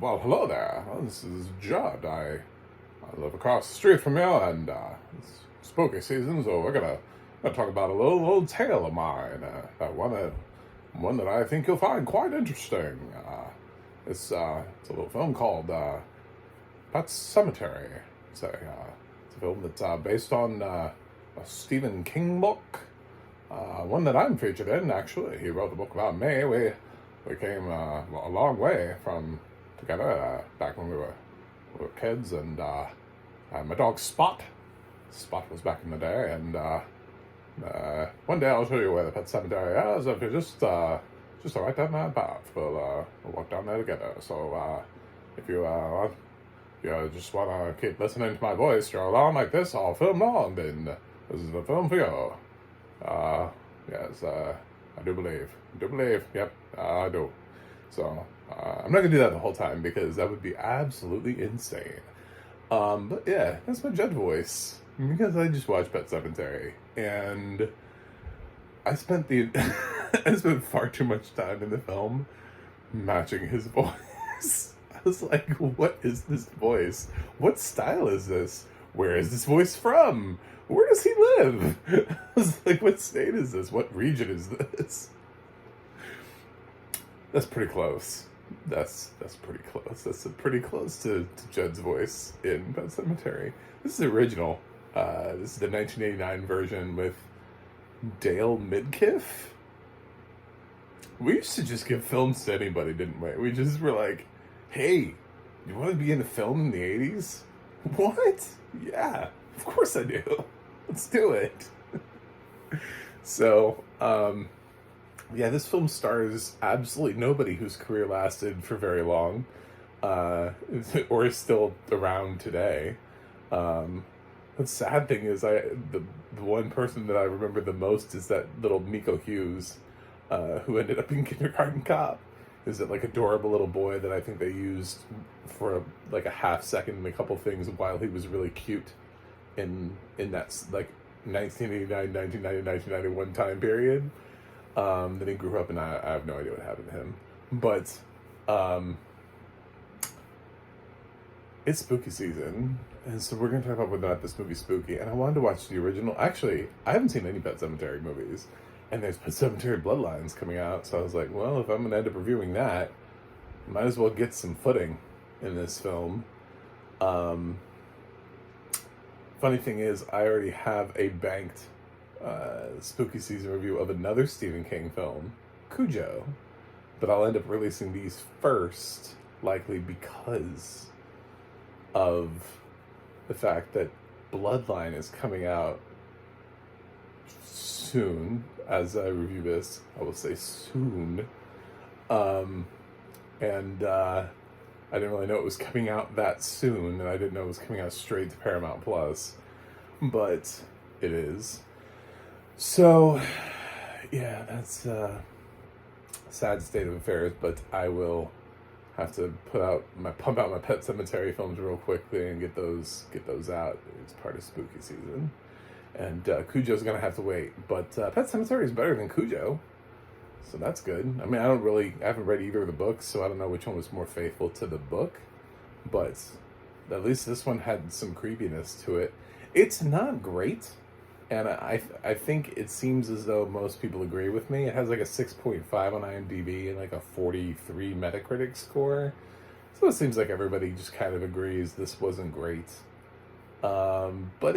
Well, hello there. This is I live across the street from you, and it's spooky season, so we're gonna talk about a little tale of mine. One that I think you'll find quite interesting. It's a little film called Pet Cemetery. It's a film that's based on a Stephen King book. One that I'm featured in, actually. He wrote the book about me. We came a long way from together back when we were kids, and my dog Spot. Spot was back in the day, and one day I'll show you where the pet cemetery is. If you just right down that path, we'll walk down there together. So if you just want to keep listening to my voice stroll along like this all film long, then this is the film for you. Yes, I do believe. Yep, I do. So, I'm not gonna do that the whole time because that would be absolutely insane. But yeah, that's my Judge voice because I just watched Pet Cemetery and I spent I spent far too much time in the film matching his voice. I was like, what is this voice? What style is this? Where is this voice from? Where does he live? I was like, what state is this? What region is this? That's pretty close. That's pretty close. That's pretty close to Judd's voice in Pet Sematary. This is the original. This is the 1989 version with Dale Midkiff. We used to just give films to anybody, didn't we? We just were like, hey, you want to be in a film in the 80s? What? Yeah, of course I do. Let's do it. So, yeah, this film stars absolutely nobody whose career lasted for very long, or is still around today. The sad thing is, the one person that I remember the most is that little Miko Hughes, who ended up in Kindergarten Cop. Is that like adorable little boy that I think they used for like a half second in a couple things while he was really cute in that like 1989, 1990, 1991 time period. Then he grew up and I have no idea what happened to him. But it's spooky season. And so we're going to talk about whether or not this movie's spooky. And I wanted to watch the original. Actually, I haven't seen any Pet Sematary movies. And there's Pet Sematary Bloodlines coming out. So I was like, well, if I'm going to end up reviewing that, might as well get some footing in this film. Funny thing is, I already have a banked spooky season review of another Stephen King film, Cujo. But I'll end up releasing these first, likely because of the fact that Bloodline is coming out soon. As I review this, I will say soon. And I didn't really know it was coming out that soon, and I didn't know it was coming out straight to Paramount Plus. But it is. So, yeah, that's a sad state of affairs, but I will have to pump out my Pet Cemetery films real quickly and get those out. It's part of spooky season. And Cujo's gonna have to wait, but Pet Sematary is better than Cujo, so that's good. I mean, I haven't read either of the books, so I don't know which one was more faithful to the book, but at least this one had some creepiness to it. It's not great, and I think it seems as though most people agree with me. It has like a 6.5 on IMDb and like a 43 Metacritic score, so it seems like everybody just kind of agrees this wasn't great. But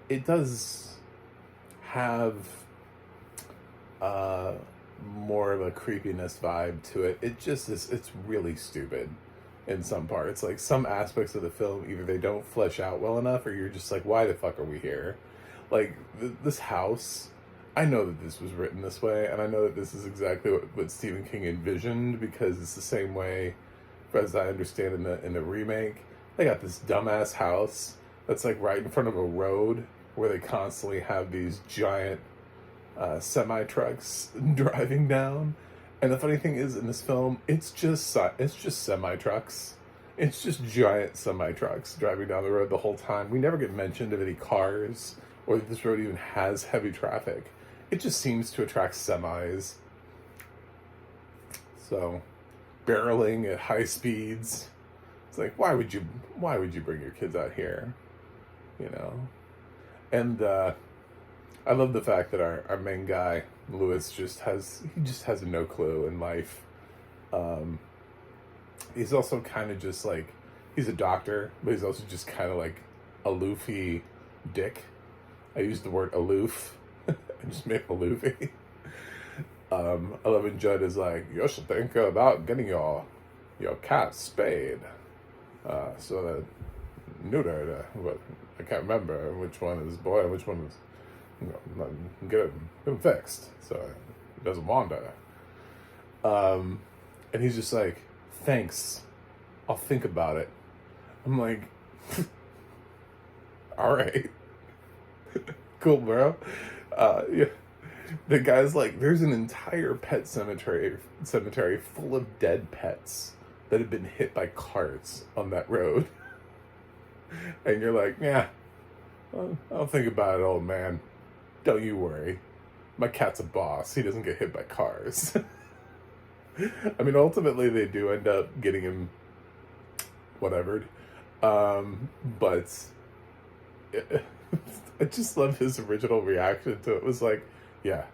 it does have more of a creepiness vibe to it. It just is, it's really stupid in some parts. Like some aspects of the film, either they don't flesh out well enough or you're just like, why the fuck are we here? Like this house, I know that this was written this way, and I know that this is exactly what Stephen King envisioned, because it's the same way, as I understand in the remake. They got this dumbass house that's like right in front of a road where they constantly have these giant semi-trucks driving down. And the funny thing is, in this film, it's just semi-trucks. It's just giant semi-trucks driving down the road the whole time. We never get mentioned of any cars or that this road even has heavy traffic. It just seems to attract semis. So, barreling at high speeds. It's like, why would you bring your kids out here? You know? And I love the fact that our main guy, Lewis, just has no clue in life. He's also kind of just like, he's a doctor, but he's also just kind of like aloofy dick. I used the word aloof. I just made aloofy. I love when Judd is like, you should think about getting your cat spayed. So that neutered. But I can't remember which one is boy and which one is, get him fixed so he doesn't wander. And he's just like, thanks, I'll think about it. I'm like, all right, cool, bro. Yeah. The guy's like, there's an entire pet cemetery full of dead pets that have been hit by carts on that road. And you're like, yeah, I'll think about it, old man. Don't you worry. My cat's a boss. He doesn't get hit by cars. I mean, ultimately, they do end up getting him whatevered. But I just love his original reaction to it. It was like, yeah.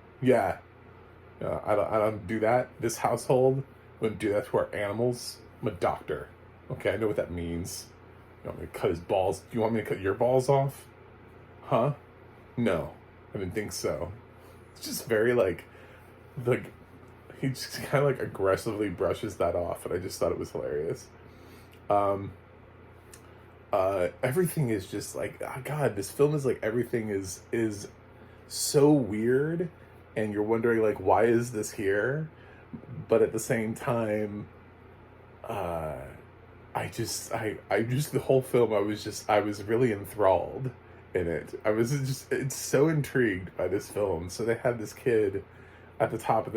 I don't do that. This household wouldn't do that to our animals. I'm a doctor. Okay, I know what that means. You want me to cut his balls? Do you want me to cut your balls off? Huh? No, I didn't think so. It's just very like he just kind of like aggressively brushes that off, and I just thought it was hilarious. Everything is just like, oh God, this film is like, everything is so weird, and you're wondering like, why is this here? But at the same time, I just the whole film, I was really enthralled in it. It's so intrigued by this film. So they have this kid at the top of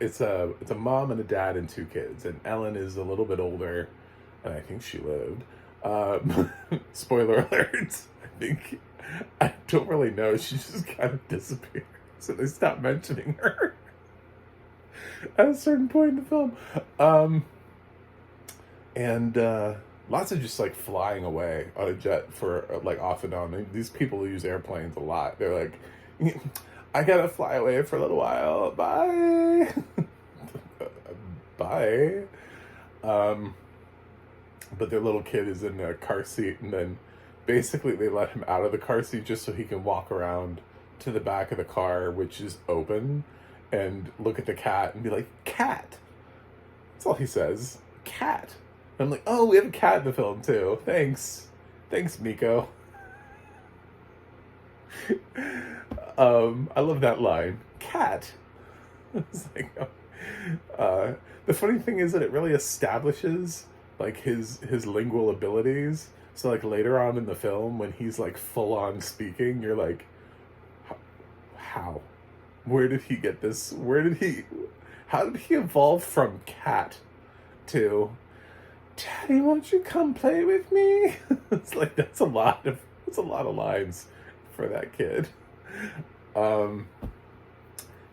it's a mom and a dad and two kids, and Ellen is a little bit older, and I think she lived. Spoiler alert. I don't really know. She just kind of disappeared, so they stopped mentioning her at a certain point in the film. And lots of just like flying away on a jet for like off and on. These people use airplanes a lot. They're like, I gotta fly away for a little while. Bye. Bye. But their little kid is in a car seat, and then basically they let him out of the car seat just so he can walk around to the back of the car, which is open, and look at the cat and be like, cat. That's all he says. Cat. And I'm like, oh, we have a cat in the film too. Thanks, Miko. I love that line. Cat. It's like, the funny thing is that it really establishes like his lingual abilities. So like later on in the film, when he's like full on speaking, you're like, how? Where did he get this? How did he evolve from cat to Daddy, won't you come play with me? It's like, that's a lot of lines for that kid.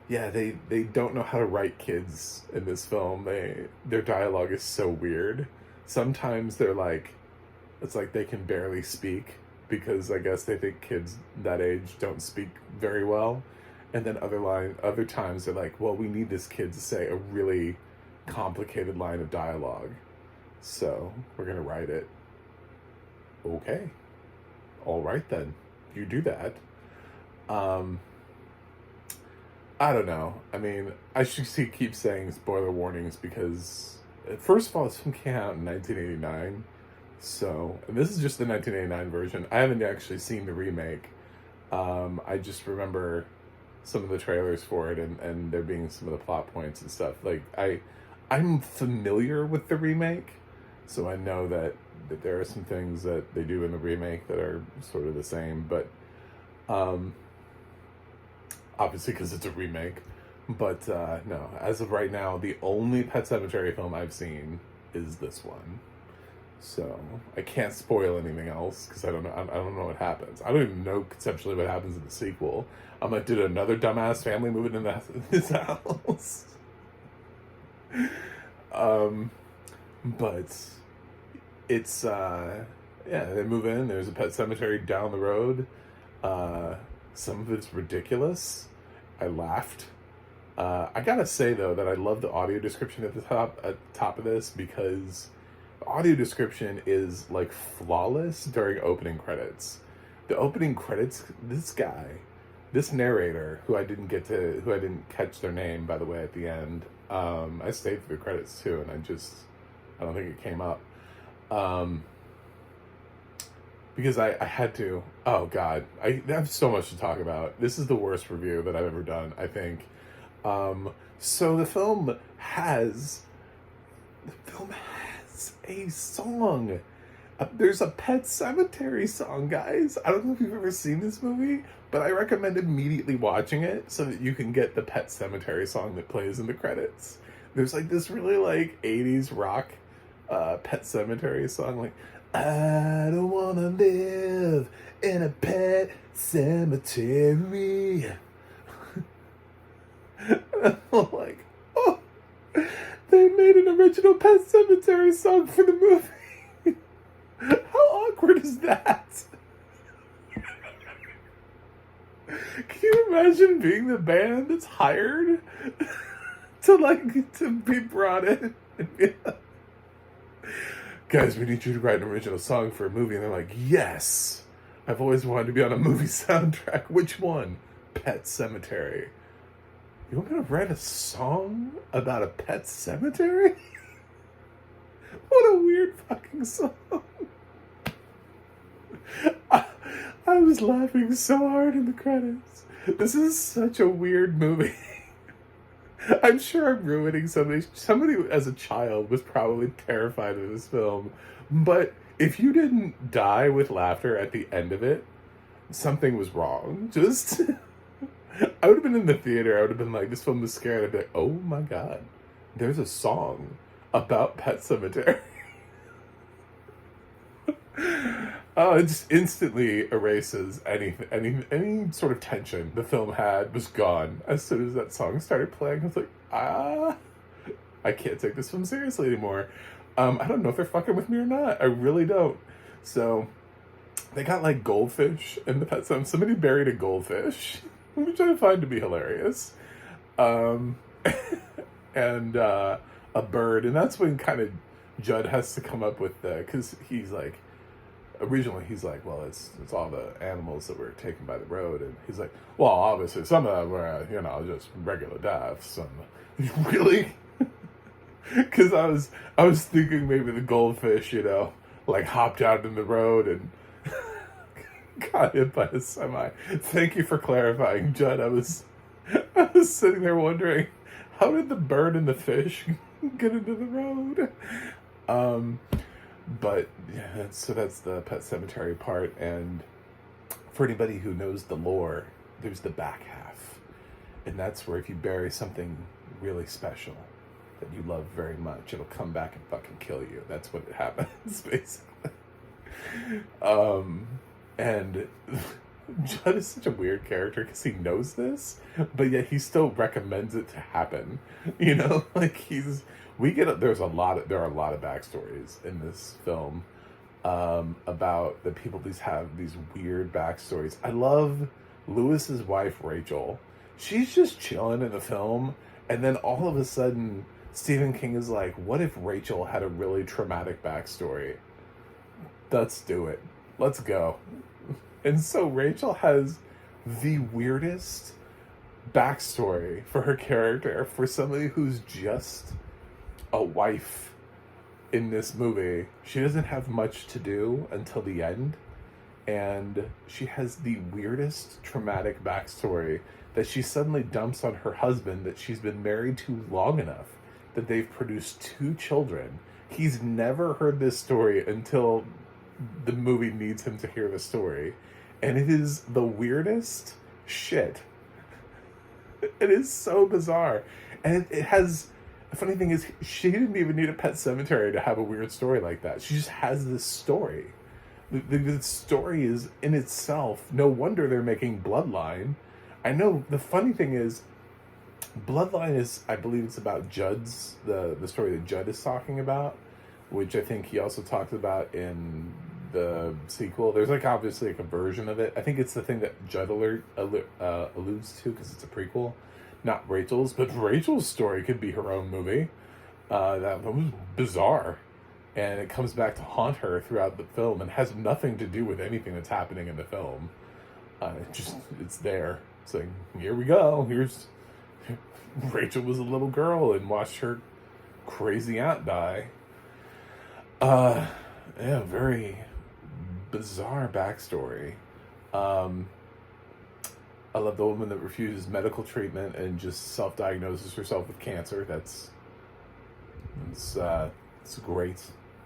Yeah, they don't know how to write kids in this film. Their dialogue is so weird. Sometimes they're like, it's like they can barely speak, because I guess they think kids that age don't speak very well. And then other times they're like, well, we need this kid to say a really complicated line of dialogue, so we're gonna write it. Okay, all right then, you do that. I don't know. I mean, I should keep saying spoiler warnings, because first of all, this film came out in 1989. So, and this is just the 1989 version. I haven't actually seen the remake. I just remember some of the trailers for it, and there being some of the plot points and stuff. Like, I'm familiar with the remake, so I know that there are some things that they do in the remake that are sort of the same, but obviously because it's a remake. But no, as of right now, the only Pet Sematary film I've seen is this one. So I can't spoil anything else, because I don't know what happens. I don't even know conceptually what happens in the sequel. I'm like, did another dumbass family move into his house? Um, but it's yeah, they move in. There's a pet cemetery down the road. Uh, some of it's ridiculous. I laughed. I gotta say though that I love the audio description at the top of this, because the audio description is like flawless during opening credits. The opening credits, this guy, this narrator, who I didn't catch their name, by the way, at the end. I stayed through the credits too, and I don't think it came up. Because I had to. Oh God, I have so much to talk about. This is the worst review that I've ever done, I think. So the film has a song. There's a Pet Sematary song, guys. I don't know if you've ever seen this movie, but I recommend immediately watching it so that you can get the Pet Sematary song that plays in the credits. There's like this really like 80's rock Pet Sematary song, like, I don't wanna live in a pet cemetery. I'm like, oh, they made an original Pet Sematary song for the movie. How awkward is that? Can you imagine being the band that's hired to be brought in and be like, guys, we need you to write an original song for a movie? And they're like, yes, I've always wanted to be on a movie soundtrack. Which one? Pet Sematary. You want me to write a song about a pet cemetery? What a weird fucking song. I was laughing so hard in the credits. This is such a weird movie. I'm sure I'm ruining somebody. Somebody as a child was probably terrified of this film. But if you didn't die with laughter at the end of it, something was wrong. Just... I would have been in the theater. I would have been like, this film was scared. I'd be like, oh my God, there's a song about Pet Sematary. Oh, it just instantly erases any sort of tension the film had was gone as soon as that song started playing. I was like, I can't take this film seriously anymore. I don't know if they're fucking with me or not. I really don't. So they got like goldfish in the pet cemetery. Somebody buried a goldfish, which I find to be hilarious. And a bird. And that's when kind of Judd has to come up with because he's like, originally he's like, well, it's all the animals that were taken by the road. And he's like, well, obviously some of them were, just regular deaths. And really? Because I was thinking maybe the goldfish, like hopped out in the road and got hit by a semi. Thank you for clarifying, Judd. I was sitting there wondering, how did the bird and the fish get into the road? But yeah, so that's the Pet Cemetery part. And for anybody who knows the lore, there's the back half, and that's where if you bury something really special that you love very much, it'll come back and fucking kill you. That's what happens, basically. And Judd is such a weird character because he knows this, but yet he still recommends it to happen. Like there are a lot of backstories in this film about the people have these weird backstories. I love Lewis's wife, Rachel. She's just chilling in the film, and then all of a sudden, Stephen King is like, what if Rachel had a really traumatic backstory? Let's do it. Let's go. And so Rachel has the weirdest backstory for her character, for somebody who's just a wife in this movie. She doesn't have much to do until the end, and she has the weirdest traumatic backstory that she suddenly dumps on her husband that she's been married to long enough that they've produced 2 children. He's never heard this story until the movie needs him to hear the story, and it is the weirdest shit. It is so bizarre, and it has... The funny thing is, she didn't even need a Pet Cemetery to have a weird story like that. She just has this story. The story is in itself, no wonder they're making Bloodline. I know, the funny thing is, Bloodline is, I believe it's about Judd's, the story that Judd is talking about, which I think he also talks about in the sequel. There's like obviously like a version of it. I think it's the thing that Judd alludes to because it's a prequel, not Rachel's. But Rachel's story could be her own movie. That was bizarre, and it comes back to haunt her throughout the film and has nothing to do with anything that's happening in the film. It's there. It's like, here we go. Here's Rachel was a little girl and watched her crazy aunt die. Yeah, very bizarre backstory. I love the woman that refuses medical treatment and just self-diagnoses herself with cancer. It's great.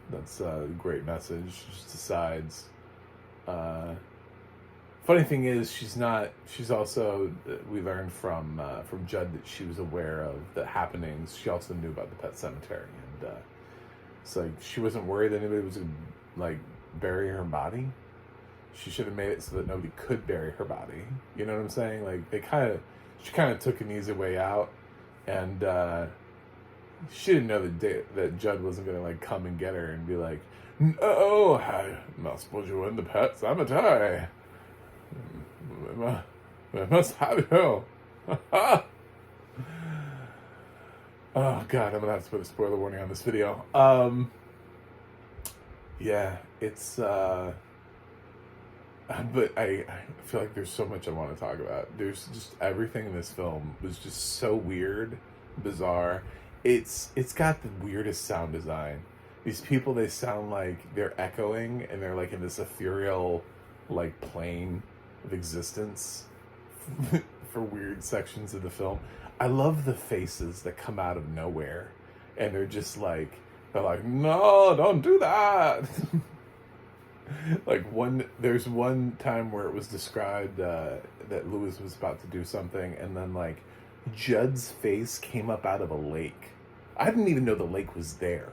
That's a great message. She just decides. Funny thing is, she's also, we learned from Judd that she was aware of the happenings. She also knew about the pet cemetery, and it's like she wasn't worried that anybody was gonna like bury her body. She should have made it so that nobody could bury her body. You know what I'm saying? Like she kind of took an easy way out, and she didn't know that Judd wasn't gonna like come and get her and be like, "No, I must put you in the pet cemetery. I must have you." Oh god, I'm gonna have to put a spoiler warning on this video. Yeah, it's but I feel like there's so much I want to talk about. There's just everything in this film was just so weird, bizarre. It's got the weirdest sound design. These people, they sound like they're echoing and they're like in this ethereal like plane of existence for weird sections of the film. I love the faces that come out of nowhere and they're like, no, don't do that. Like there's one time where it was described that Lewis was about to do something, and then like Judd's face came up out of a lake. I didn't even know the lake was there.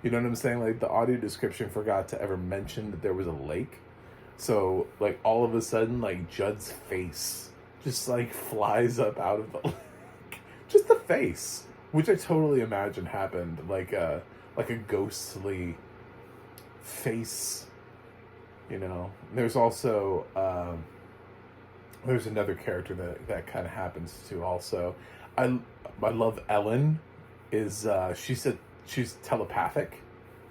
You know what I'm saying? Like the audio description forgot to ever mention that there was a lake. So like all of a sudden, like Judd's face just like flies up out of the lake. Just the face, which I totally imagine happened, like a ghostly face. You know, there's also there's another character that kind of happens to also. I love Ellen. She said she's telepathic.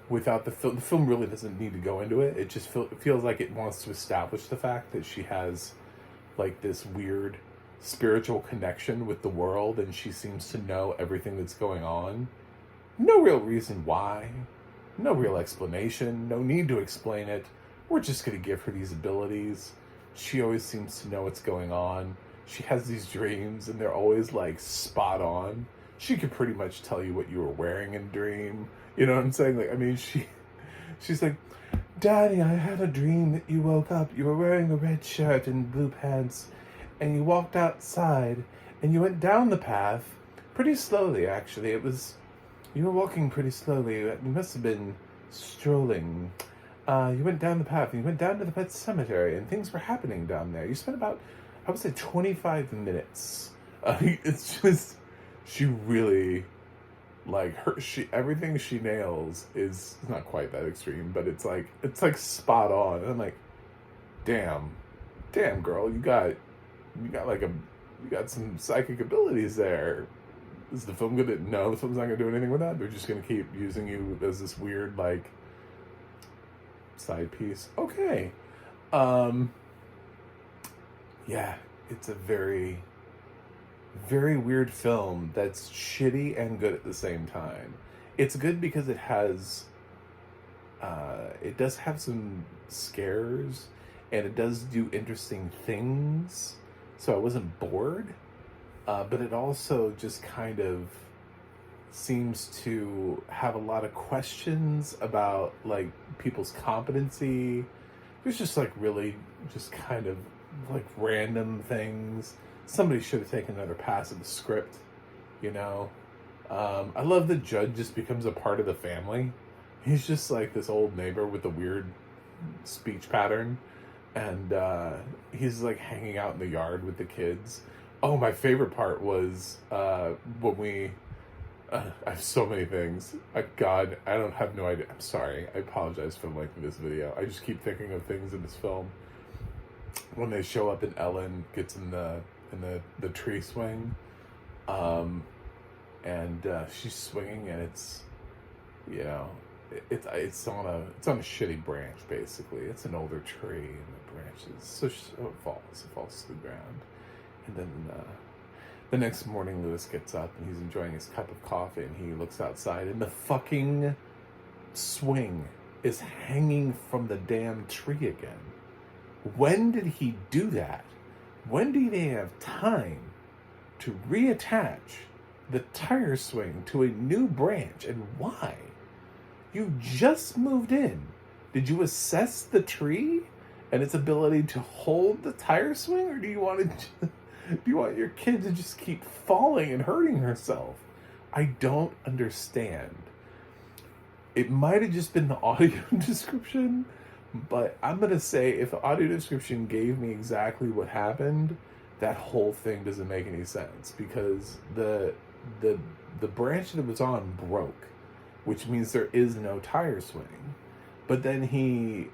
Without the film really doesn't need to go into it. It just feels like it wants to establish the fact that she has like this weird spiritual connection with the world, and she seems to know everything that's going on. No real reason why. No real explanation. No need to explain it. We're just going to give her these abilities. She always seems to know what's going on. She has these dreams, and they're always, like, spot on. She could pretty much tell you what you were wearing in dream. You know what I'm saying? Like, I mean, she's like, "Daddy, I had a dream that you woke up. You were wearing a red shirt and blue pants, and you walked outside, and you went down the path pretty slowly, actually. You were walking pretty slowly. You must have been strolling. You went down the path, and you went down to the pet cemetery, and things were happening down there. You spent about, I would say, 25 minutes. It's just, she really, like, everything she nails is not quite that extreme, but it's like spot on. And I'm like, damn, girl, you got some psychic abilities there. Is the film gonna, no, the film's not gonna do anything with that. They're just gonna keep using you as this weird, like, side piece. Okay. Yeah, it's a very, very weird film that's shitty and good at the same time. It's good because it does have some scares, and it does do interesting things, so I wasn't bored, but it also just kind of seems to have a lot of questions about like people's competency. There's just like really just kind of like random things. Somebody should have taken another pass at the script, you know. I love that Judd just becomes a part of the family. He's just like this old neighbor with a weird speech pattern, and he's like hanging out in the yard with the kids. Oh, my favorite part was when we. I have so many things. God, I don't have no idea. I'm sorry. I apologize for making this video. I just keep thinking of things in this film. When they show up and Ellen gets in the tree swing, um, and she's swinging, and it's, you know, it's on a shitty branch basically. It's an older tree, and the branches so it falls to the ground, and then. The next morning, Lewis gets up and he's enjoying his cup of coffee, and he looks outside, and the fucking swing is hanging from the damn tree again. When did he do that? When did they have time to reattach the tire swing to a new branch, and why? You just moved in. Did you assess the tree and its ability to hold the tire swing, or do you want your kid to just keep falling and hurting herself? I don't understand. It might have just been the audio description, but I'm going to say if the audio description gave me exactly what happened, that whole thing doesn't make any sense, because the branch that it was on broke, which means there is no tire swing. But then in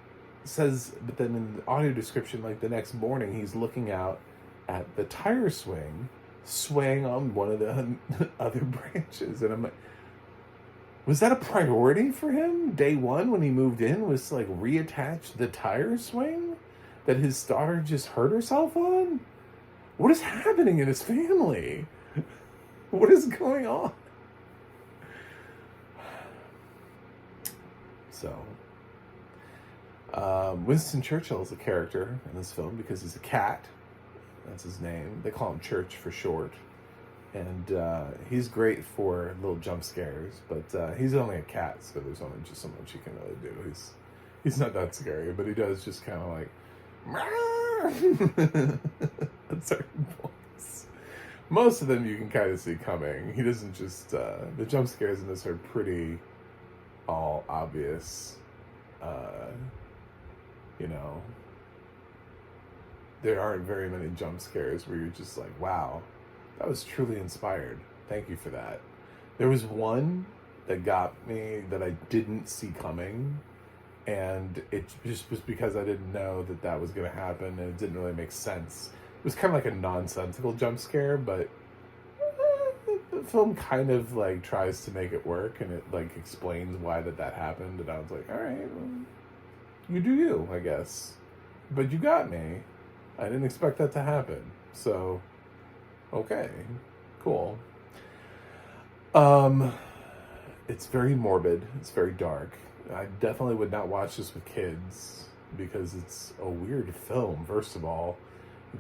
the audio description, like the next morning, he's looking out at the tire swing swaying on one of the other branches, and I'm like, was that a priority for him day one when he moved in, was to like reattach the tire swing that his daughter just hurt herself on? What is happening in his family? What is going on? So Winston Churchill is a character in this film because he's a cat. That's his name. They call him Church for short. And he's great for little jump scares, but he's only a cat, so there's only just so much he can really do. He's not that scary, but he does just kind of like at certain points. Most of them you can kind of see coming. He doesn't just the jump scares in this are pretty all obvious. You know, there aren't very many jump scares where you're just like, wow, that was truly inspired. Thank you for that. There was one that got me that I didn't see coming, and it just was because I didn't know that was going to happen, and it didn't really make sense. It was kind of like a nonsensical jump scare, but the film kind of like tries to make it work, and it like explains why that happened, and I was like, all right, well, you do you, I guess. But you got me. I didn't expect that to happen. So, okay, cool. It's very morbid. It's very dark. I definitely would not watch this with kids because it's a weird film, first of all.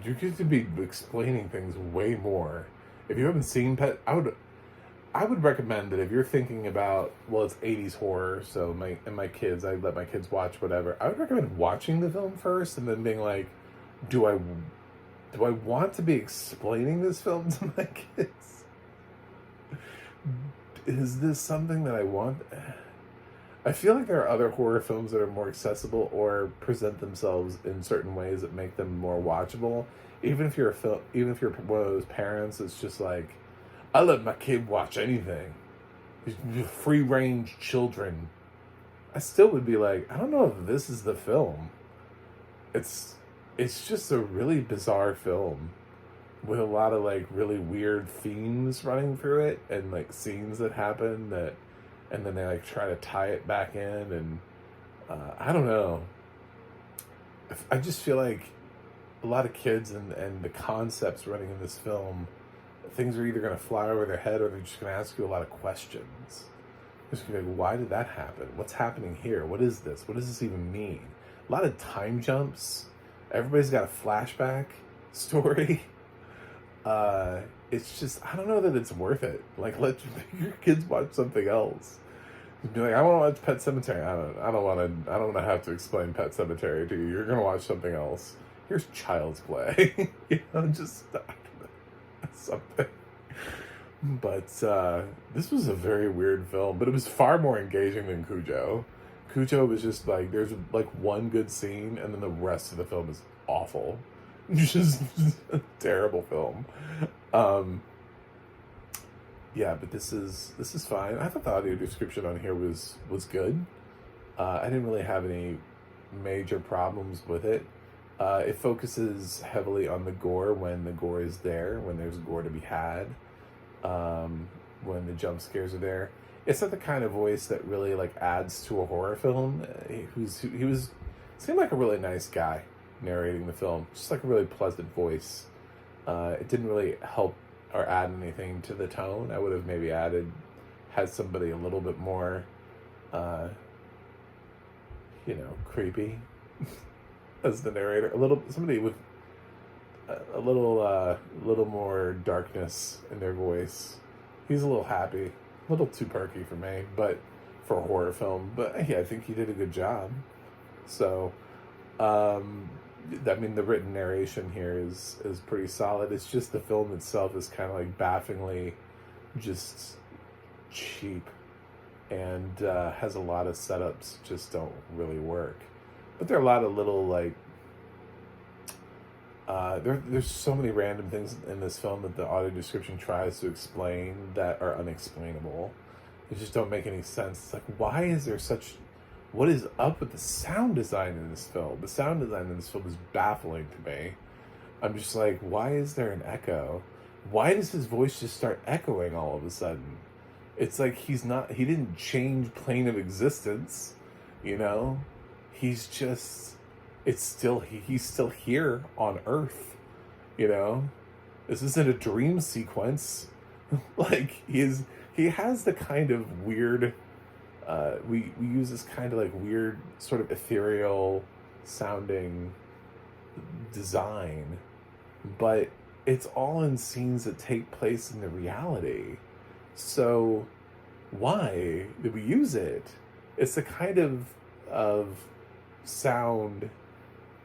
You get to be explaining things way more. If you haven't seen I would recommend that if you're thinking about, well, it's 80s horror, so my kids, I let my kids watch whatever. I would recommend watching the film first and then being like, do I want to be explaining this film to my kids? Is this something that I want? I feel like there are other horror films that are more accessible or present themselves in certain ways that make them more watchable. Even if you're one of those parents that's just like, I let my kid watch anything. Free range children. I still would be like, I don't know if this is the film. It's just a really bizarre film with a lot of like really weird themes running through it, and like scenes that happen and then they like try to tie it back in, and I don't know. I just feel like a lot of kids and the concepts running in this film, things are either going to fly over their head or they're just going to ask you a lot of questions. They're just going to be like, why did that happen? What's happening here? What is this? What does this even mean? A lot of time jumps. Everybody's got a flashback story. It's just, I don't know that it's worth it. Like, let your kids watch something else. Be like, I want to watch Pet Sematary. I don't want to have to explain Pet Sematary to you. You're going to watch something else. Here's Child's Play. Just something. But this was a very weird film, but it was far more engaging than Cujo. Cujo was just like, there's like one good scene, and then the rest of the film is awful. Just a terrible film. Um, yeah, but this is fine. I thought the audio description on here was good. I didn't really have any major problems with it. It focuses heavily on the gore when the gore is there, when there's gore to be had, when the jump scares are there. It's not the kind of voice that really like adds to a horror film. He seemed like a really nice guy narrating the film, just like a really pleasant voice. It didn't really help or add anything to the tone. I would have maybe had somebody a little bit more, uh, creepy as the narrator. Somebody with a little more darkness in their voice. He's a little happy, a little too perky for me, but for a horror film. But yeah, I think he did a good job. So, I mean, the written narration here is pretty solid. It's just the film itself is kind of like bafflingly just cheap, and has a lot of setups just don't really work. But there are a lot of little like there's so many random things in this film that the audio description tries to explain that are unexplainable. They just don't make any sense. It's like, why is there what is up with the sound design in this film? The sound design in this film is baffling to me. I'm just like, why is there an echo? Why does his voice just start echoing all of a sudden? It's like he didn't change plane of existence, you know? He's still here on Earth, you know? This isn't a dream sequence. Like, he has the kind of weird, we use this kind of like weird sort of ethereal sounding design, but it's all in scenes that take place in the reality. So why did we use it? It's the kind of sound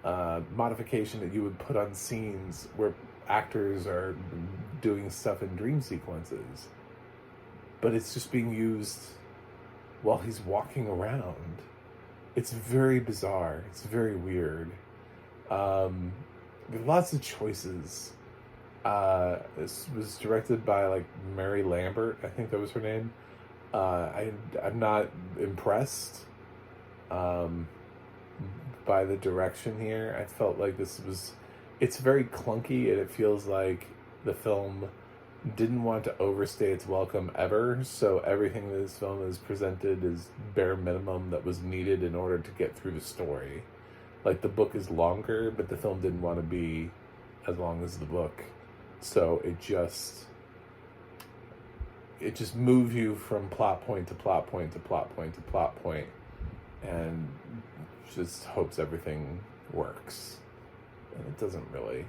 modification that you would put on scenes where actors are doing stuff in dream sequences, but it's just being used while he's walking around. It's very bizarre. It's very weird. There are lots of choices. This was directed by like Mary Lambert, I think that was her name. I'm not impressed by the direction here. I felt like it's very clunky, and it feels like the film didn't want to overstay its welcome ever, so everything that this film is presented is bare minimum that was needed in order to get through the story. Like, the book is longer, but the film didn't want to be as long as the book, so it just moves you from plot point to plot point to plot point to plot point, and just hopes everything works. And it doesn't really.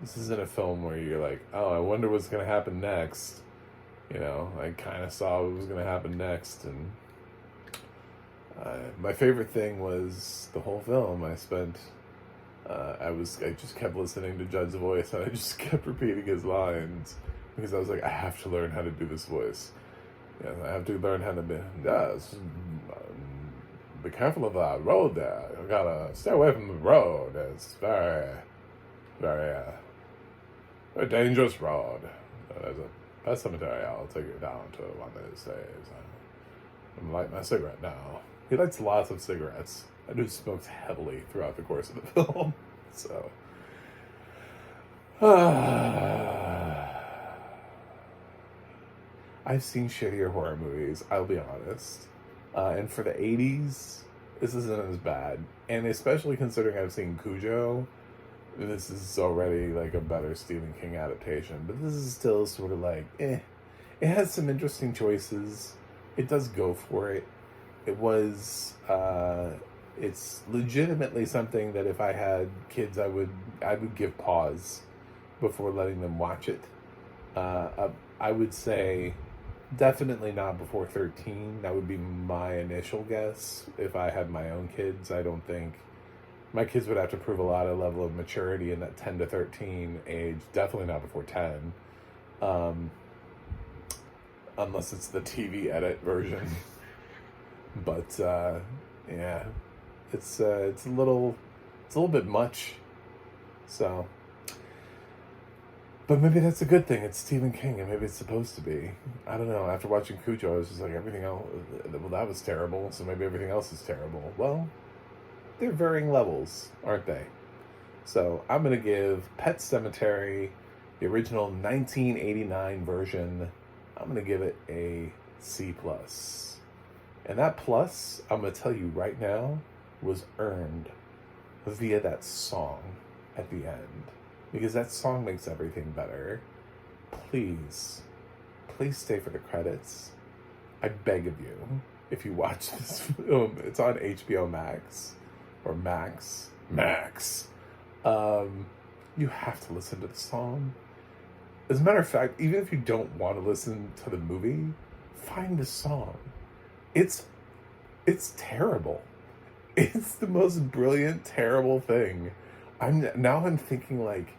This isn't a film where you're like, oh, I wonder what's going to happen next. You know, I kind of saw what was going to happen next. And my favorite thing was the whole film. I just kept listening to Judd's voice, and I just kept repeating his lines because I was like, I have to learn how to do this voice. Yeah, I have to learn how to be careful of the road there. You gotta stay away from the road. It's very, very, very dangerous road. There's a pet cemetery. I'll take you down to one of these days. I'm gonna light my cigarette now. He lights lots of cigarettes. That dude smokes heavily throughout the course of the film. So, I've seen shittier horror movies, I'll be honest. And for the 80s, this isn't as bad. And especially considering I've seen Cujo, this is already like a better Stephen King adaptation. But this is still sort of like, eh. It has some interesting choices. It does go for it. It's legitimately something that if I had kids, I would give pause before letting them watch it. I would say definitely not before 13. That would be my initial guess. If I had my own kids, I don't think my kids would have to prove a lot of level of maturity in that 10 to 13 age. Definitely not before 10. Unless it's the TV edit version. But yeah, it's a little It's a little bit much. So, but maybe that's a good thing. It's Stephen King, and maybe it's supposed to be. I don't know. After watching Cujo, I was just like, everything else, well, that was terrible, so maybe everything else is terrible. Well, they're varying levels, aren't they? So I'm going to give Pet Sematary, the original 1989 version, I'm going to give it a C+. And that plus, I'm going to tell you right now, was earned via that song at the end. Because that song makes everything better. Please stay for the credits. I beg of you, if you watch this film, it's on HBO Max, or Max. You have to listen to the song. As a matter of fact, even if you don't want to listen to the movie, find the song. It's terrible. It's the most brilliant, terrible thing. I'm thinking, like,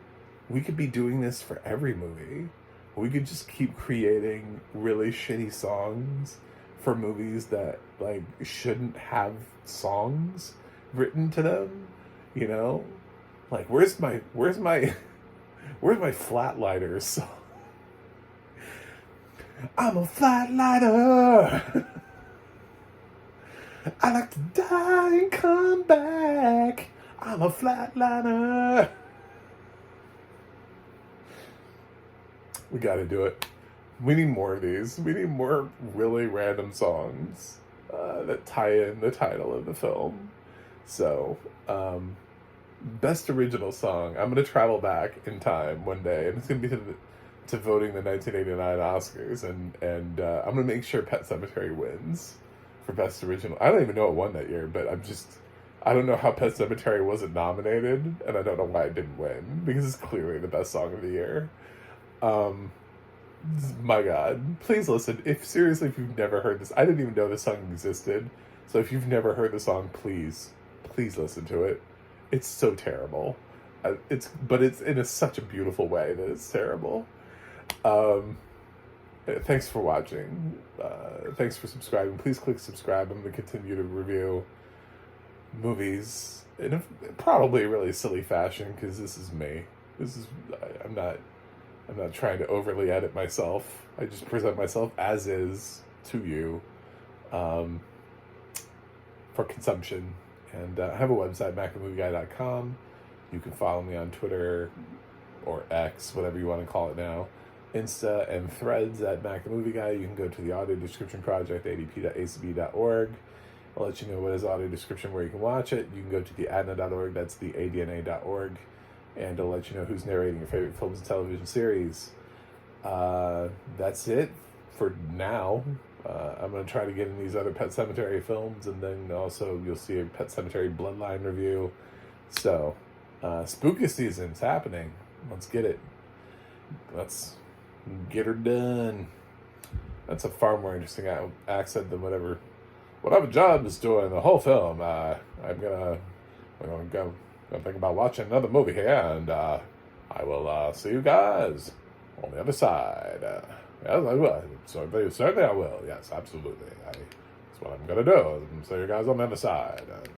we could be doing this for every movie. We could just keep creating really shitty songs for movies that, like, shouldn't have songs written to them, you know? Like, where's my Flatliners song? I'm a flatliner. I like to die and come back. I'm a flatliner. We gotta do it. We need more of these. We need more really random songs that tie in the title of the film. So, best original song. I'm gonna travel back in time one day, and it's gonna be to voting the 1989 Oscars, and I'm gonna make sure Pet Sematary wins for best original. I don't even know it won that year, but I don't know how Pet Sematary wasn't nominated, and I don't know why it didn't win, because it's clearly the best song of the year. My God, please listen. If you've never heard this, I didn't even know this song existed. So if you've never heard the song, please listen to it. It's so terrible. It's in such a beautiful way that it's terrible. Thanks for watching. Thanks for subscribing. Please click subscribe. I'm going to continue to review movies in a probably really silly fashion, because this is me. I'm not trying to overly edit myself. I just present myself as is to you for consumption. And I have a website, MacAMovieGuy.com. You can follow me on Twitter or X, whatever you want to call it now. Insta and Threads at MacAMovieGuy. You can go to the audio description project, adp.acb.org. I'll let you know what is audio description, where you can watch it. You can go to the adna.org, that's the adna.org. And I'll let you know who's narrating your favorite films and television series. That's it for now. I'm going to try to get in these other Pet Sematary films, and then also you'll see a Pet Sematary Bloodline review. So, spooky season's happening. Let's get it. Let's get her done. That's a far more interesting accent than whatever John is doing the whole film. I'm gonna go think about watching another movie here, and I will see you guys on the other side. Yes, I will. Certainly I will. Yes, absolutely. That's what I'm going to do. See you guys on the other side.